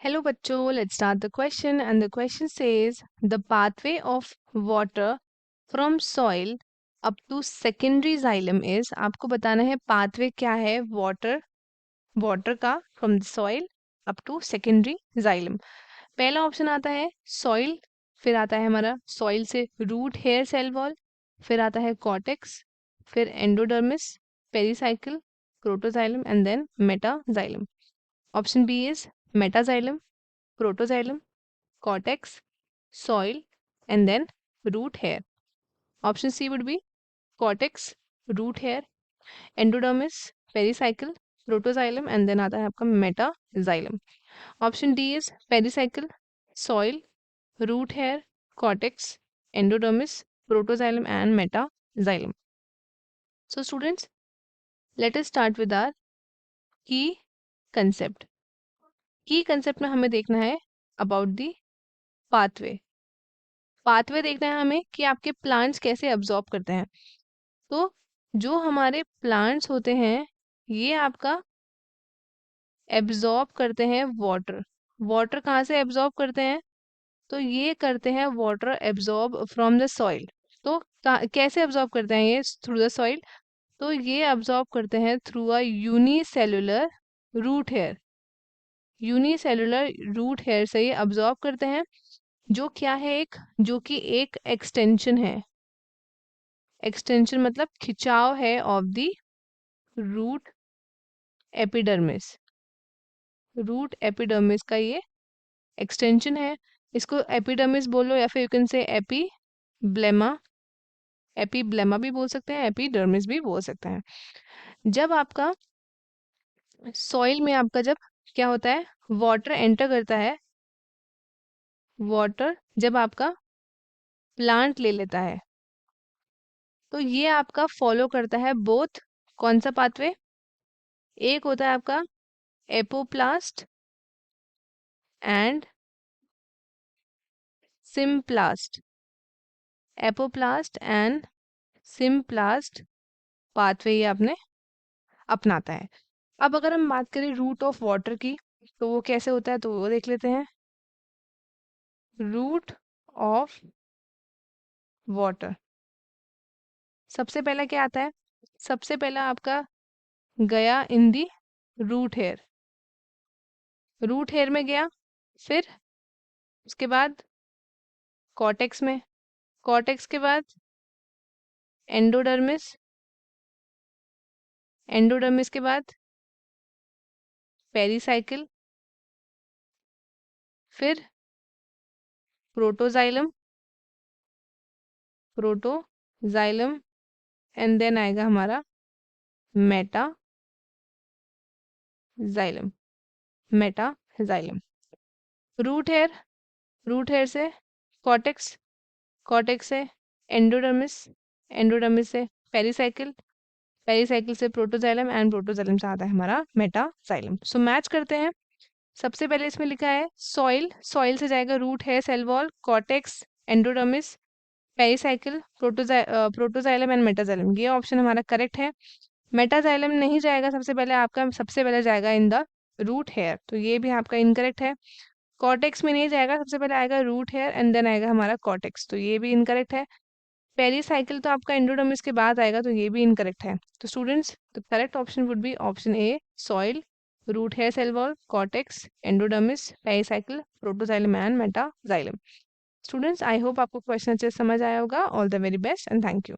Hello बच्चों, let's start the question and the question says the pathway of water from soil up to secondary xylem is। आपको बताना है pathway क्या है water का from the soil up to secondary xylem। पहला option आता है soil, फिर आता है हमारा soil से root hair cell wall, फिर आता है cortex, फिर endodermis, pericycle, protoxylem and then metaxylem। Option B is metaxylem, protoxylem, cortex, soil, and then root hair. Option C would be cortex, root hair, endodermis, pericycle, protoxylem, and then आता है आपका metaxylem. Option D is pericycle, soil, root hair, cortex, endodermis, protoxylem, and metaxylem. So students, let us start with our key concept. की concept में हमें देखना है about the pathway देखना है हमें कि आपके प्लांट्स कैसे अब्जॉर्ब करते हैं। तो जो हमारे प्लांट्स होते हैं ये आपका एब्जॉर्ब करते हैं वाटर कहाँ से एब्जॉर्ब करते हैं? तो ये करते हैं water absorb from the soil. तो कैसे एब्जॉर्ब करते हैं ये थ्रू द सॉइल? तो ये एब्जॉर्ब करते हैं through a unicellular root hair. Unicellular root hair से ये अब्जॉर्ब करते हैं, जो क्या है जो कि एक एक्सटेंशन है। एक्सटेंशन मतलब खिंचाव है of the root epidermis. Root epidermis का ये एक्सटेंशन है। इसको एपिडर्मिस बोलो या फिर यू कैन से एपीब्लेमा। एपीब्लेमा भी बोल सकते हैं, एपिडर्मिस भी बोल सकते हैं। जब आपका सॉइल में आपका जब क्या होता है, वाटर एंटर करता है, वाटर जब आपका प्लांट ले लेता है तो ये आपका फॉलो करता है बोथ। कौन सा पाथवे? एक होता है आपका apoplast and symplast. Apoplast and symplast pathway ये आपने अपनाता है। अब अगर हम बात करें रूट ऑफ वाटर की तो वो कैसे होता है, तो वो देख लेते हैं। रूट ऑफ वाटर सबसे पहला क्या आता है? सबसे पहला आपका गया इन दी रूट हेयर में गया, फिर उसके बाद कॉर्टेक्स में, कॉर्टेक्स के बाद एंडोडर्मिस, एंडोडर्मिस के बाद पेरीसाइकिल, फिर प्रोटोजाइलम, प्रोटोजाइलम एंड देन आएगा हमारा मेटाजाइलम। मेटाजाइलम रूट हेयर से कॉर्टेक्स, कॉर्टेक्स से एंडोडर्मिस, एंडोडर्मिस से पेरीसाइकिल, पेरीसाइकिल से प्रोटोजाइलम एंड प्रोटोजाइलम से आता है हमारा मेटाजाइलम। सो मैच करते हैं। सबसे पहले इसमें लिखा है सॉइल, सॉइल से जाएगा रूट है, cell wall, cortex, endodermis, pericycle, protoxylem and metaxylem. ये ऑप्शन हमारा करेक्ट है। मेटाजाइलम नहीं जाएगा सबसे पहले, आपका सबसे पहले जाएगा इन द रूट हेयर, तो ये भी आपका इनकरेक्ट है। कॉर्टेक्स में नहीं जाएगा, सबसे पहले आएगा रूट हेयर एंड देन आएगा हमारा कॉर्टेक्स, तो ये भी इनकरेक्ट है। पेरीसाइकिल तो आपका एंडोडर्मिस के बाद आएगा, तो ये भी इनकरेक्ट है। तो students the correct option would be option A, soil, root hair cell wall, cortex, endodermis, pericycle, protoxylem and metaxylem. Students I hope आपको क्वेश्चन अच्छे से समझ आया होगा। All the very best and thank you.